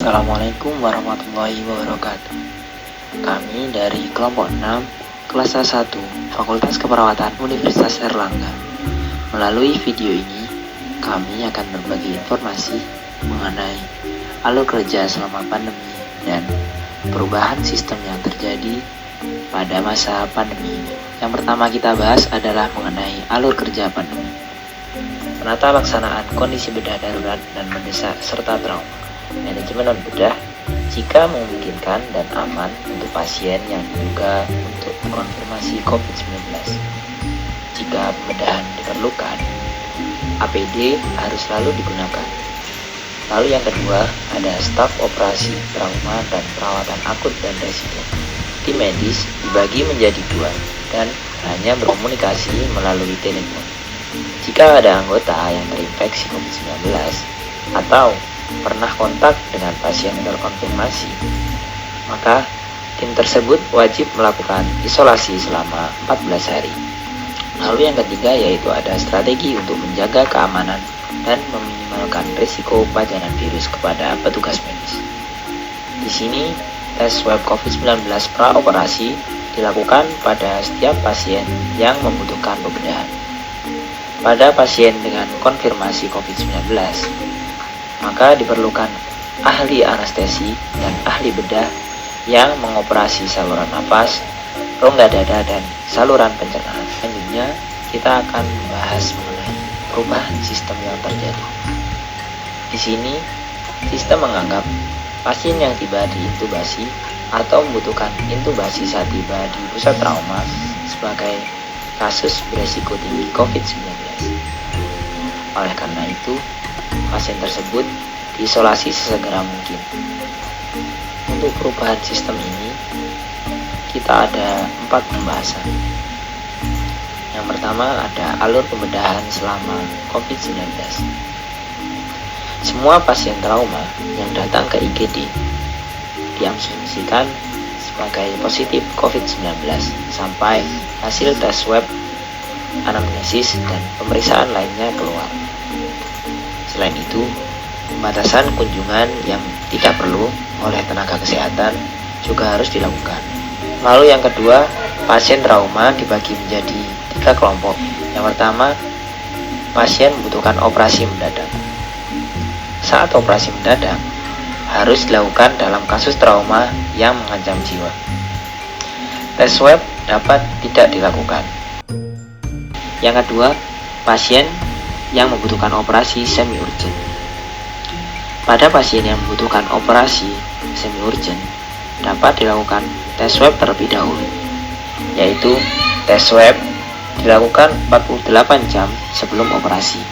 Assalamualaikum warahmatullahi wabarakatuh. Kami dari kelompok 6 kelas A1 Fakultas Keperawatan Universitas Airlangga. Melalui video ini, kami akan berbagi informasi mengenai alur kerja selama pandemi dan perubahan sistem yang terjadi pada masa pandemi ini. Yang pertama kita bahas adalah mengenai alur kerja pandemi. Penata laksanaan kondisi bedah darurat dan mendesak serta trauma. Manajemen non-bedah jika memungkinkan dan aman untuk pasien yang diduga untuk konfirmasi COVID-19. Jika pembedahan diperlukan, APD harus selalu digunakan. Lalu yang kedua, ada staf operasi, trauma, dan perawatan akut dan resiko. Tim medis dibagi menjadi dua dan hanya berkomunikasi melalui telepon. Jika ada anggota yang terinfeksi COVID-19 atau pernah kontak dengan pasien terkonfirmasi, maka tim tersebut wajib melakukan isolasi selama 14 hari. Lalu yang ketiga yaitu ada strategi untuk menjaga keamanan dan meminimalkan risiko pajanan virus kepada petugas medis. Di sini, tes swab COVID-19 praoperasi dilakukan pada setiap pasien yang membutuhkan pembedahan. Pada pasien dengan konfirmasi COVID-19, maka diperlukan ahli anestesi dan ahli bedah yang mengoperasi saluran nafas, rongga dada, dan saluran pencernaan. Selanjutnya, kita akan membahas mengenai perubahan sistem yang terjadi. Di sini, sistem menganggap pasien yang tiba di intubasi atau membutuhkan intubasi saat tiba di pusat trauma sebagai kasus beresiko tinggi COVID-19. Oleh karena itu, pasien tersebut diisolasi sesegera mungkin. Untuk perubahan sistem ini, kita ada 4 pembahasan. Yang pertama ada alur pembedahan selama COVID-19. Semua pasien trauma yang datang ke IGD diasumsikan sebagai positif COVID-19 sampai hasil tes swab, anamnesis, dan pemeriksaan lainnya keluar. Selain itu, pembatasan kunjungan yang tidak perlu oleh tenaga kesehatan juga harus dilakukan. Lalu yang kedua, pasien trauma dibagi menjadi 3 kelompok. Yang pertama, pasien membutuhkan operasi mendadak. Saat operasi mendadak, harus dilakukan dalam kasus trauma yang mengancam jiwa. Tes swab dapat tidak dilakukan. Yang kedua, pasien yang membutuhkan operasi semi-urgent. Pada pasien yang membutuhkan operasi semi-urgent, dapat dilakukan tes swab terlebih dahulu, yaitu tes swab dilakukan 48 jam sebelum operasi.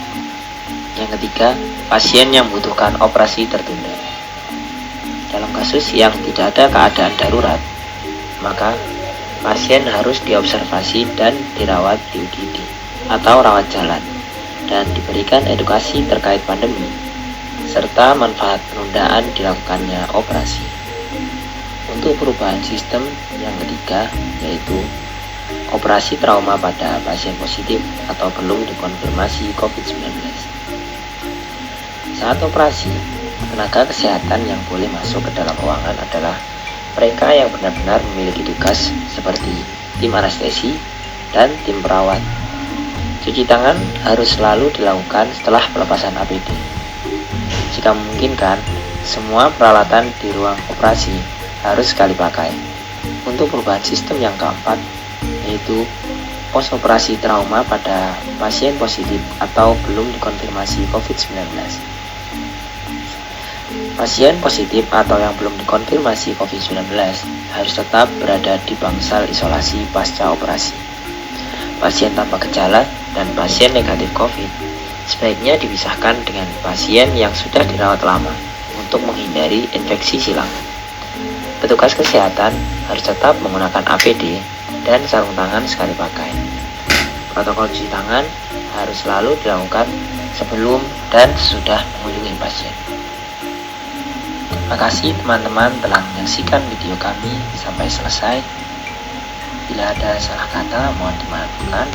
Yang ketiga, pasien yang membutuhkan operasi tertunda. Dalam kasus yang tidak ada keadaan darurat, maka pasien harus diobservasi dan dirawat di UGD atau rawat jalan, dan diberikan edukasi terkait pandemi, serta manfaat penundaan dilakukannya operasi. Untuk perubahan sistem yang ketiga, yaitu operasi trauma pada pasien positif atau belum dikonfirmasi COVID-19. Saat operasi, tenaga kesehatan yang boleh masuk ke dalam ruangan adalah mereka yang benar-benar memiliki tugas seperti tim anestesi dan tim perawat. Cuci tangan harus selalu dilakukan setelah pelepasan APD. Jika memungkinkan, semua peralatan di ruang operasi harus sekali pakai. Untuk perubahan sistem yang keempat, yaitu pos operasi trauma pada pasien positif atau belum dikonfirmasi COVID-19. Pasien positif atau yang belum dikonfirmasi COVID-19 harus tetap berada di bangsal isolasi pasca operasi. Pasien tanpa gejala dan pasien negatif COVID sebaiknya dipisahkan dengan pasien yang sudah dirawat lama untuk menghindari infeksi silang. Petugas kesehatan harus tetap menggunakan APD dan sarung tangan sekali pakai. Protokol cuci tangan harus selalu dilakukan sebelum dan sesudah mengunjungi pasien. Terima kasih teman-teman telah menyaksikan video kami sampai selesai. Bila ada salah kata, mohon dimaafkan.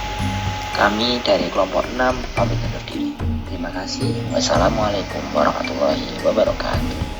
Kami dari kelompok 6 pamit undur diri. Terima kasih. Wassalamualaikum warahmatullahi wabarakatuh.